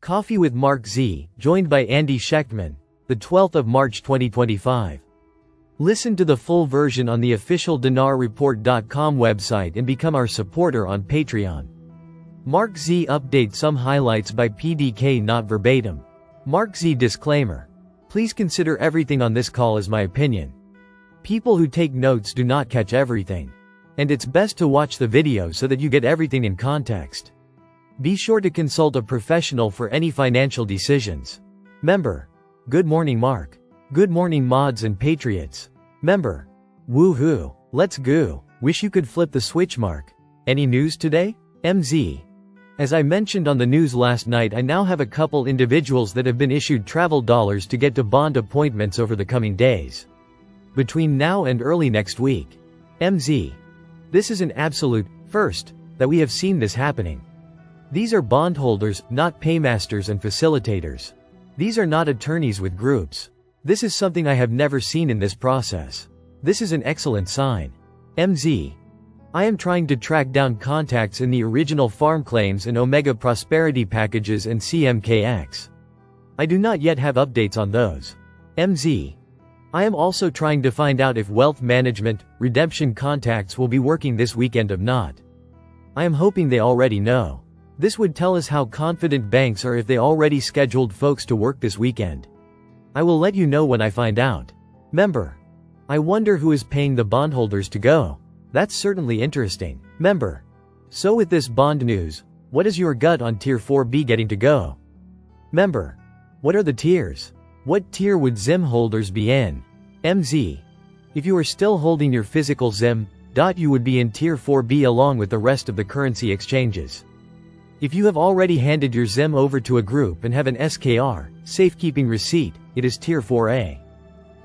Coffee with MarkZ, joined by Andy Schectman, the 12th of March 2025. Listen to the full version on the official dinarreport.com website and become our supporter on Patreon. MarkZ update some highlights by PDK, not verbatim. MarkZ disclaimer. Please consider everything on this call as my opinion. People who take notes do not catch everything. And it's best to watch the video so that you get everything in context. Be sure to consult a professional for any financial decisions. Member. Good morning, Mark. Good morning, mods and patriots. Member. Woohoo. Let's go. Wish you could flip the switch, Mark. Any news today? MZ. As I mentioned on the news last night, I now have a couple individuals that have been issued travel dollars to get to bond appointments over the coming days. Between now and early next week. MZ. This is an absolute first that we have seen this happening. These are bondholders, not paymasters and facilitators. These are not attorneys with groups. This is something I have never seen in this process. This is an excellent sign. MZ. I am trying to track down contacts in the original farm claims and Omega Prosperity packages and CMKX. I do not yet have updates on those. MZ. I am also trying to find out if wealth management, redemption contacts will be working this weekend or not. I am hoping they already know. This would tell us how confident banks are if they already scheduled folks to work this weekend. I will let you know when I find out. Member. I wonder who is paying the bondholders to go. That's certainly interesting. Member. So with this bond news, what is your gut on Tier 4B getting to go? Member. What are the tiers? What tier would ZIM holders be in? MZ. If you are still holding your physical ZIM, you would be in Tier 4B along with the rest of the currency exchanges. If you have already handed your ZIM over to a group and have an SKR, safekeeping receipt, it is Tier 4A.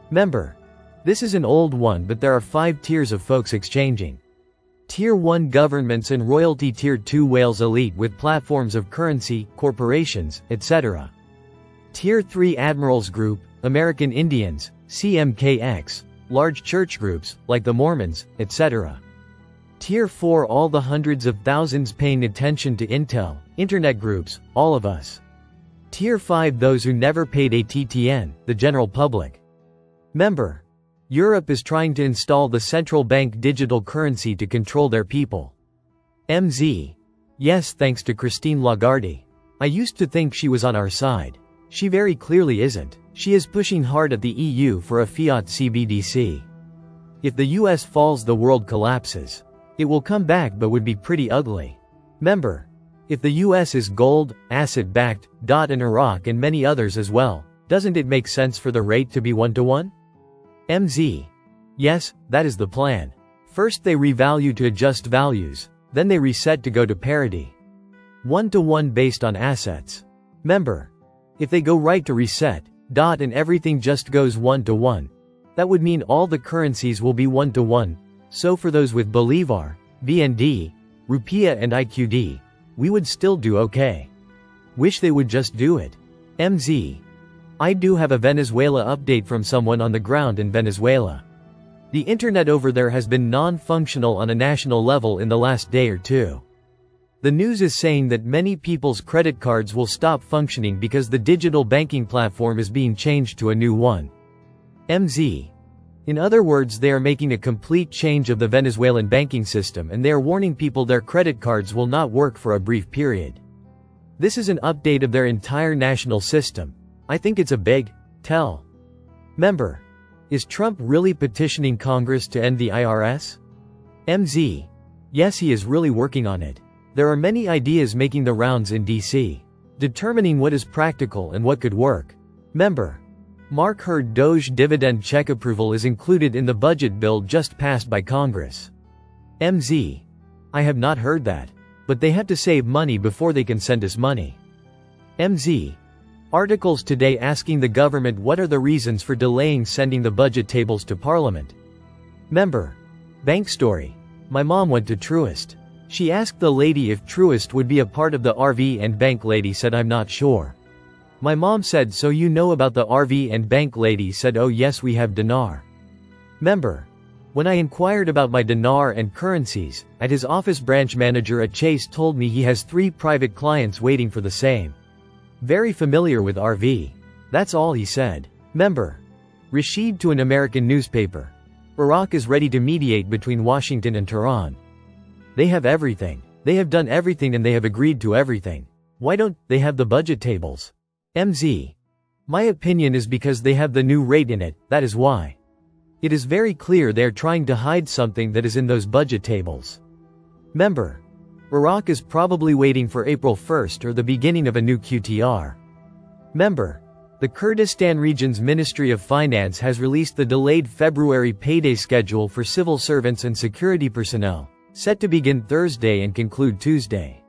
Member. This is an old one, but there are 5 tiers of folks exchanging. Tier 1 governments and royalty, Tier 2 whales elite with platforms of currency, corporations, etc. Tier 3 admirals group, American Indians, CMKX, large church groups, like the Mormons, etc. Tier 4 all the hundreds of thousands paying attention to Intel, internet groups, all of us. Tier 5 those who never paid ATTN, the general public. Member. Europe is trying to install the central bank digital currency to control their people. MZ. Yes, thanks to Christine Lagarde. I used to think she was on our side. She very clearly isn't. She is pushing hard at the EU for a fiat CBDC. If the US falls, the world collapses. It will come back but would be pretty ugly. Member. If the US is gold, asset-backed, and Iraq and many others as well, doesn't it make sense for the rate to be 1-to-1? MZ. Yes, that is the plan. First they revalue to adjust values, then they reset to go to parity. 1-to-1 based on assets. Member. If they go right to reset, and everything just goes 1-to-1, that would mean all the currencies will be 1-to-1. So for those with Bolivar, BND, Rupiah and IQD, we would still do okay. Wish they would just do it. MZ. I do have a Venezuela update from someone on the ground in Venezuela. The internet over there has been non-functional on a national level in the last day or two. The news is saying that many people's credit cards will stop functioning because the digital banking platform is being changed to a new one. MZ. In other words, they are making a complete change of the Venezuelan banking system and they are warning people their credit cards will not work for a brief period. This is an update of their entire national system. I think it's a big tell. Member. Is Trump really petitioning Congress to end the IRS? MZ. Yes, he is really working on it. There are many ideas making the rounds in DC. Determining what is practical and what could work. Member. Mark heard Doge dividend check approval is included in the budget bill just passed by Congress. MZ. I have not heard that. But they have to save money before they can send us money. MZ. Articles today asking the government what are the reasons for delaying sending the budget tables to Parliament. Member. Bank story. My mom went to Truist. She asked the lady if Truist would be a part of the RV and bank lady said I'm not sure. My mom said so you know about the RV and bank lady said oh yes we have dinar. Member. When I inquired about my dinar and currencies, at his office branch manager at Chase told me he has 3 private clients waiting for the same. Very familiar with RV. That's all he said. Member. Rashid to an American newspaper. Iraq is ready to mediate between Washington and Tehran. They have everything. They have done everything and they have agreed to everything. Why don't they have the budget tables? MZ. My opinion is because they have the new rate in it, that is why. It is very clear they are trying to hide something that is in those budget tables. Member. Iraq is probably waiting for April 1st or the beginning of a new QTR. Member. The Kurdistan Region's Ministry of Finance has released the delayed February payday schedule for civil servants and security personnel, set to begin Thursday and conclude Tuesday.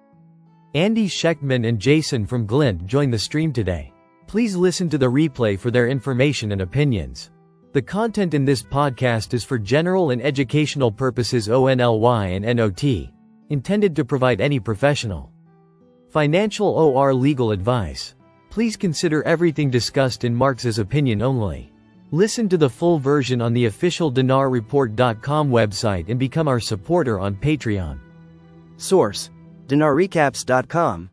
Andy Schectman and Jason from Glint join the stream today. Please listen to the replay for their information and opinions. The content in this podcast is for general and educational purposes only and not intended to provide any professional, financial or legal advice. Please consider everything discussed in MarkZ's opinion only. Listen to the full version on the official dinarreport.com website and become our supporter on Patreon. Source: dinarrecaps.com